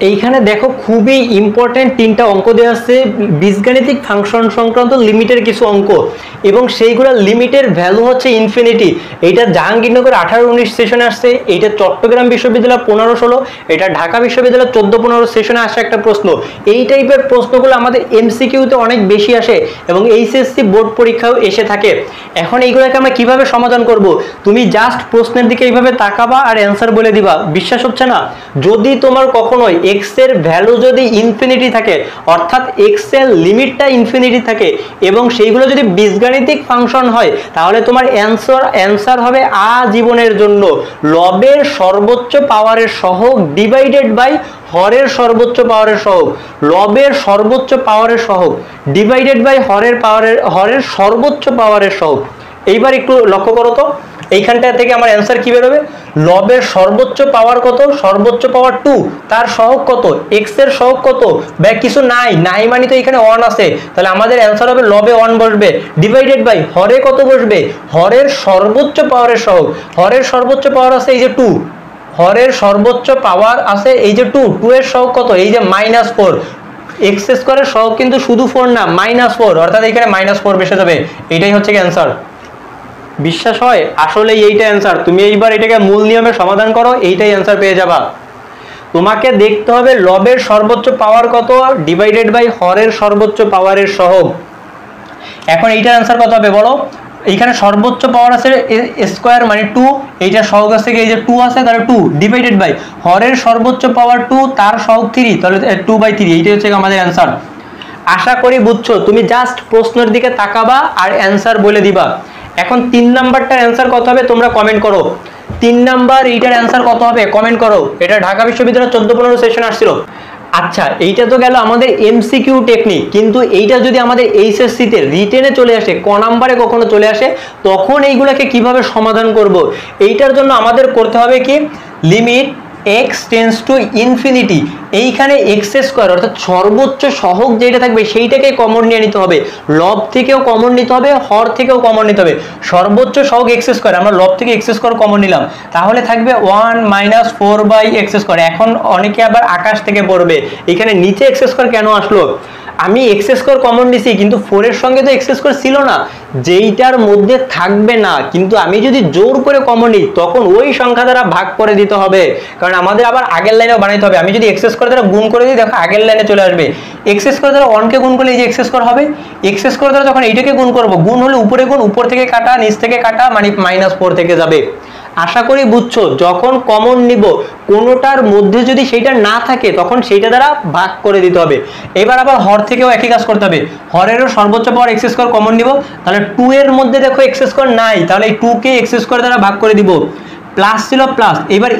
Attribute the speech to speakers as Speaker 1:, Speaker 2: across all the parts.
Speaker 1: এইখানে দেখো খুবই ইম্পর্টেন্ট তিনটা অঙ্ক দেওয়া আছে বীজগাণিতিক ফাংশন সংক্রান্ত লিমিটের কিছু অঙ্ক এবং সেইগুলোর লিমিটের ভ্যালু হচ্ছে ইনফিনিটি। এইটা জাহাঙ্গীরনগর 18-19 সেশনে আসছে, এইটা চট্টগ্রাম বিশ্ববিদ্যালয় 15-16, এটা ঢাকা বিশ্ববিদ্যালয় 14-15 সেশনে আসা একটা প্রশ্ন। এই টাইপের প্রশ্নগুলো আমাদের এমসিকিউতে অনেক বেশি আসে এবং এইচএসসি বোর্ড পরীক্ষাও এসে থাকে। এখন এইগুলোকে আমরা কিভাবে সমাধান করব? তুমি জাস্ট প্রশ্নের দিকে এইভাবে তাকাবা আর অ্যান্সার বলে দিবা। বিশ্বাস হচ্ছে না? যদি তোমার কখনোই এক্স এর ভ্যালু যদি ইনফিনিটি থাকে, অর্থাৎ এক্স এর লিমিটটা ইনফিনিটি থাকে এবং সেইগুলো যদি বীজগাণিতিক ফাংশন হয়, তাহলে তোমার অ্যান্সার হবে আজীবনের জন্য লবের সর্বোচ্চ পাওয়ারের সহগ ডিভাইডেড বাই হরের সর্বোচ্চ পাওয়ারের সহগ। লবের সর্বোচ্চ পাওয়ারের সহগ ডিভাইডেড বাই হরের সর্বোচ্চ পাওয়ারের সহগ। এইবার একটু লক্ষ্য করো তো, এইখানটা থেকে আমার অ্যান্সার কি বেরোবে? লবের সর্বোচ্চ পাওয়ার কত? সর্বোচ্চ পাওয়ার 2, তার সহগ কত? এক্স এর সহগ কত? বা কিছু নাই মানে তো এখানে 1 আছে, তাহলে আমাদের অ্যান্সার হবে লবে 1 বসবে ডিভাইডেড বাই হরে কত বসবে? হরের সর্বোচ্চ পাওয়ারের সহগ। হরের সর্বোচ্চ পাওয়ার আছে এই যে 2, হরের সর্বোচ্চ পাওয়ার আছে এই যে 2 এর সহগ কত? এই যে -4। এক্স স্কোয়ারের সহগ কিন্তু শুধু 4 না, -4, অর্থাৎ এখানে -4 বসে যাবে। এটাই হচ্ছে কি অ্যান্সার। বিশ্বাস হয়? আসলে এইটা অ্যান্সার। তুমি এইবার এটাকে মূল নিয়মে সমাধান করো, এইটাই অ্যান্সার পেয়ে যাবা। তোমাকে দেখতে হবে লবের সর্বোচ্চ পাওয়ার কত ডিভাইডেড বাই হরের সর্বোচ্চ পাওয়ারের সহগ। এখন এইটার অ্যান্সার কত হবে বলো? এইখানে সর্বোচ্চ পাওয়ার আছে স্কোয়ার মানে 2, এইটা সহগ আছে এই যে 2 আছে, তাহলে 2 ডিভাইডেড বাই হরের সর্বোচ্চ পাওয়ার 2, তার সহগ 3, তাহলে 2/3। এইটাই হচ্ছে আমাদের অ্যান্সার। আশা করি বুঝছো। তুমি জাস্ট প্রশ্নের দিকে তাকাবা আর অ্যান্সার বলে দিবা। এখন 3 নাম্বারটার অ্যান্সার কত হবে তোমরা কমেন্ট করো। 3 নাম্বার এইটার অ্যান্সার কত হবে কমেন্ট করো। এটা ঢাকা বিশ্ববিদ্যালয় 14-15 সেশন আসছিল। আচ্ছা, এইটা তো গেল আমাদের এমসিকিউ টেকনিক, কিন্তু এইটা যদি আমাদের এইচএসসি তে রিটেনে চলে আসে, ক নাম্বারে কখনো চলে আসে, তখন এইগুলাকে কিভাবে সমাধান করব? এইটার জন্য আমাদের করতে হবে কি, limit x tends to infinity, এইখানে এক্স স্কোয়ার অর্থাৎ সর্বোচ্চ সহগ যেটা থাকবে সেইটাকে কমন নিয়ে নিতে হবে। লব থেকেও কমন নিতে হবে, হর থেকেও কমন নিতে হবে। সর্বোচ্চ সহগ এক্স স্কোয়ার, আমরা লব থেকে এক্স স্কোয়ার কমন নিলাম, তাহলে থাকবে 1 - 4/x স্কোয়ার। এখন অনেকে আবার আকাশ থেকে পড়বে, এখানে নিচে এক্স স্কোয়ার কেন আসলো? আমি এক্স স্কোয়ার কমন নিছি, কিন্তু 4 এর সঙ্গে তো এক্স স্কোয়ার ছিল না, যেইটার মধ্যে থাকবে না। কিন্তু আমি যদি জোর করে কমন নিই, তখন ওই সংখ্যা দ্বারা ভাগ করে দিতে হবে, কারণ আমাদের আবার আগের লাইনেও বানাইতে হবে। আমি যদি এক্স স্কোয়ার দ্বারা গুণ করে দিই, দেখো আগের লাইনে চলে আসবে। এক্স স্কোয়ার দ্বারা 1 কে গুণ করলে এই যে এক্স স্কোয়ার হবে। এক্স স্কোয়ার দ্বারা যখন এইটাকে গুণ করবো, গুণ হলে উপরে গুণ, উপর থেকে কাটা, নিচ থেকে কাটা, মানে -4 থেকে যাবে। আশা করি বুঝছো। যখন কমন নিব, কোনোটার মধ্যে যদি সেইটা না থাকে, তখন সেইটা দ্বারা ভাগ করে দিতে হবে। এবার আবার হর থেকেও একই কাজ করতে হবে। হরেরও সর্বোচ্চ পাওয়ার এক্স স্কোয়ার কমন নিব, তাহলে 2 এর মধ্যে দেখো এক্স স্কোয়ার নাই, তাহলে এই 2 কে এক্স স্কোয়ার দ্বারা ভাগ করে দিব। প্লাস ছিল প্লাস, এবার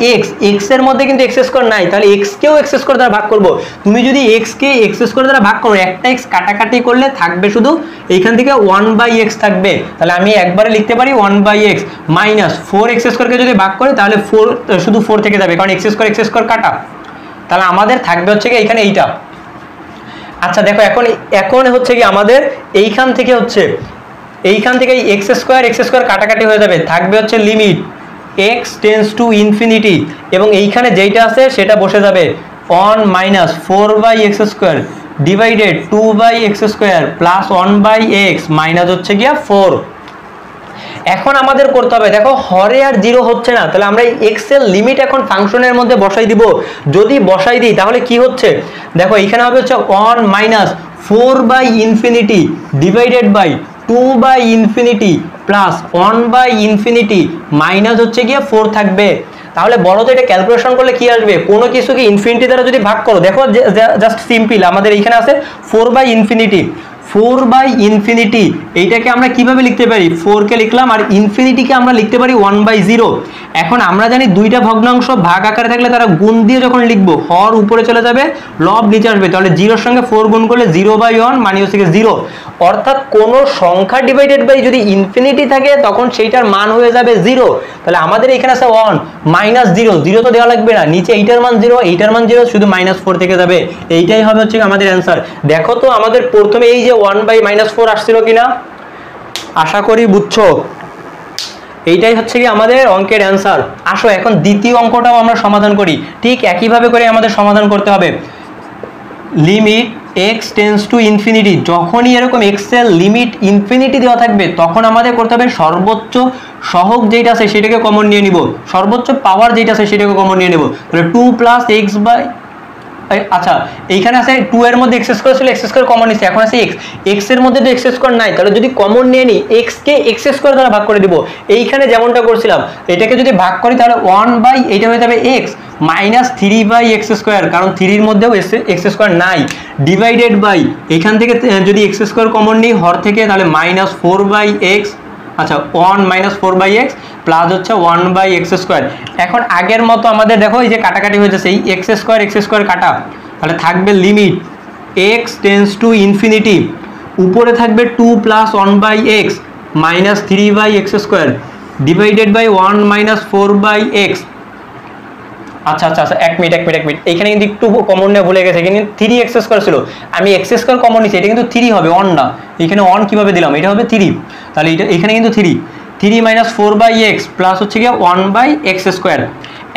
Speaker 1: এক্স এর মধ্যে কিন্তু এক্স স্কোয়ার নাই, তাহলে এক্স কেও এক্স স্কোয়ার দ্বারা ভাগ করব। তুমি যদি এক্স কে এক্স স্কোয়ার দ্বারা ভাগ করো, একটা এক্স কাটাকাটি করলে থাকবে শুধু এইখান থেকে 1/x থাকবে। তাহলে আমি একবারে লিখতে পারি 1/x মাইনাস 4x স্কোয়ারকে যদি ভাগ করে, তাহলে 4 শুধু 4 থেকে যাবে, কারণ এক্স স্কোয়ার কাটা। তাহলে আমাদের থাকবে হচ্ছে কি এইখানে এইটা। আচ্ছা দেখো, এখন হচ্ছে কি আমাদের এইখান থেকে এক্স স্কোয়ার কাটাকাটি হয়ে যাবে, থাকবে হচ্ছে limit x tends to infinity, এবং এইখানে যেইটা আছে সেটা বসে যাবে 1 - 4/x square divided 2/x square plus 1/x minus হচ্ছে গিয়া 4। এখন আমাদের করতে হবে, দেখো হরে আর 0 হচ্ছে না, তাহলে আমরা এক্স এর লিমিট এখন ফাংশনের মধ্যে বসাই দিব। যদি বসাই দিই তাহলে কি হচ্ছে, দেখো এখানে হবে হচ্ছে 1 - 4/∞ ডিভাইডেড বাই 2/∞ প্লাস 1/∞ মাইনাস হচ্ছে গিয়ে 4 থাকবে। তাহলে বড় তো এটা ক্যালকুলেশন করলে কি আসবে, কোনো কিছুকে ইনফিনিটি দ্বারা যদি ভাগ করো, দেখো জাস্ট সিম্পল, আমাদের এইখানে আছে 4/∞। 4/∞, এইটাকে আমরা কিভাবে লিখতে পারি? 4 কে লিখলাম আর ইনফিনিটিকে আমরা লিখতে পারি 1/0। এখন আমরা জানি দুইটা ভগ্নাংশ ভাগ আকারে থাকলে তারা গুণ দিয়ে যখন লিখবো, হর উপরে চলে যাবে, লব নিচে আসবে, তাহলে 0 সঙ্গে 4 গুণ করলে 0/1 মানে হচ্ছে 0। অর্থাৎ কোন সংখ্যা ডিভাইডেড বাই যদি ইনফিনিটি থাকে, তখন সেইটার মান হয়ে যাবে 0। তাহলে আমাদের এখানে আছে 1 - 0, 0 তো দেওয়া লাগবে না, নিচে এইটার মান 0, এইটার মান 0, শুধু -4 থেকে যাবে। এইটাই হবে হচ্ছে আমাদের অ্যান্সার। দেখো তো আমাদের প্রথমে এই যে 1/-4 আসছিল কিনা, আশা করি বুঝছো। এইটাই হচ্ছে কি আমাদের অঙ্কের অ্যান্সার। আসো এখন দ্বিতীয় অঙ্কটাও আমরা সমাধান করি, ঠিক একইভাবে করে আমাদের সমাধান করতে হবে। Limit x tends to infinity, যখনই এরকম এক্সের লিমিট ইনফিনিটি দেওয়া থাকবে তখন আমাদের করতে হবে সর্বোচ্চ সহগ যেটা আছে সেটাকে কমন নিয়ে নিব, সর্বোচ্চ পাওয়ার যেটা আছে সেটাকে কমন নিয়ে নেব। তাহলে 2 + x বাই, আচ্ছা এইখানে আছে 2 এর মধ্যে এক্স স্কোয়ার ছিল, এক্স স্কোয়ার কমন নিচ্ছে, এখন আছে এক্স, এক্স এর মধ্যে তো এক্স স্কোয়ার নাই, তাহলে যদি কমন নিয়ে নিই এক্স কে এক্স স্কোয়ার দ্বারা ভাগ করে দিব। এইখানে যেমনটা করছিলাম এটাকে যদি ভাগ করি তাহলে 1 বাই এইটা হয়ে যাবে x minus 3 by x square, কারণ 3 এর মধ্যেও এক্স স্কোয়ার নাই, ডিভাইডেড বাই এখান থেকে যদি এক্স স্কোয়ার কমন নিই হর থেকে তাহলে -4 বাই এক্স, আচ্ছা 1 - 4 বাই এক্স প্লাস হচ্ছে 1 বাই এক্স স্কোয়ার। এখন আগের মতো আমাদের দেখো এই যে কাটাকাটি হয়ে যাচ্ছে, এই এক্স স্কোয়ার কাটা, তাহলে থাকবে limit x tends to infinity, উপরে থাকবে 2 + 1 by x -3 by x square divided by 1 - 4 by x. আচ্ছা আচ্ছা আচ্ছা এক মিনিট এইখানে কিন্তু একটু কমন নেওয়া ভুলে গেছে, এখানে 3x স্কোয়ার ছিল, আমি x স্কোয়ার কমন নিচ্ছি, এটা কিন্তু 3 হবে 1 না, এখানে 1 কিভাবে দিলাম, এটা হবে 3, তাহলে এটা এখানে কিন্তু 3 - 4 বাই এক্স প্লাস হচ্ছে গিয়ে 1 বাই এক্স স্কোয়ার।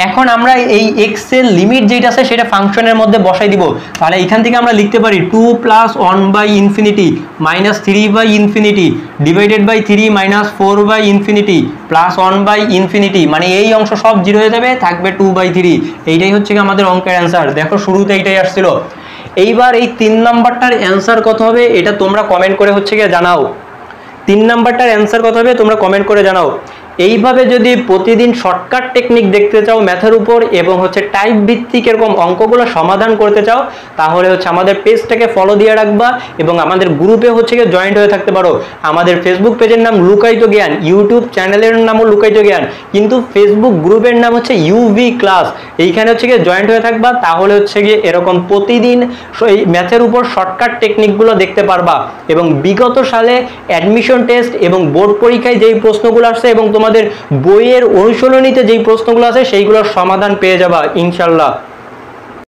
Speaker 1: এখন আমরা এই x এর লিমিট যেটা আছে সেটা ফাংশনের মধ্যে বসাই দিব, তাহলে এখান থেকে আমরা লিখতে পারি 2 + 1 by infinity -3 by infinity divided by 3 - 4 by infinity plus 1 by infinity, মানে এই অংশ সব 0 হয়ে যাবে, থাকবে 2/3। এইটাই হচ্ছে কি আমাদের অঙ্কের অ্যান্সার। দেখো শুরুতে এইটাই আসছিল। এইবার এই 3 নাম্বারটার অ্যান্সার কত হবে এটা তোমরা কমেন্ট করে হচ্ছে গিয়ে জানাও। 3 নাম্বারটার অ্যান্সার কত হবে তোমরা কমেন্ট করে জানাও। এইভাবে যদি প্রতিদিন শর্টকাট টেকনিক দেখতে চাও ম্যাথের উপর এবং হচ্ছে টাইপ ভিত্তিক এরকম অঙ্কগুলো সমাধান করতে চাও, তাহলে হচ্ছে আমাদের পেজটাকে ফলো দিয়ে রাখবা এবং আমাদের গ্রুপে হচ্ছে গিয়ে জয়েন্ট হয়ে থাকতে পারো। আমাদের ফেসবুক পেজের নাম লুকায়িত জ্ঞান, ইউটিউব চ্যানেলের নামও লুকায়িত জ্ঞান, কিন্তু ফেসবুক গ্রুপের নাম হচ্ছে ইউভি ক্লাস। এইখানে হচ্ছে গিয়ে জয়েন্ট হয়ে থাকবা, তাহলে হচ্ছে গিয়ে এরকম প্রতিদিন এই ম্যাথের উপর শর্টকাট টেকনিকগুলো দেখতে পারবা এবং বিগত সালে অ্যাডমিশন টেস্ট এবং বোর্ড পরীক্ষায় যেই প্রশ্নগুলো আসছে এবং তোমাদের বইয়ের অনুশীলনীতে যেই প্রশ্নগুলো আছে সেইগুলোর সমাধান পেয়ে যাবা ইনশাল্লাহ।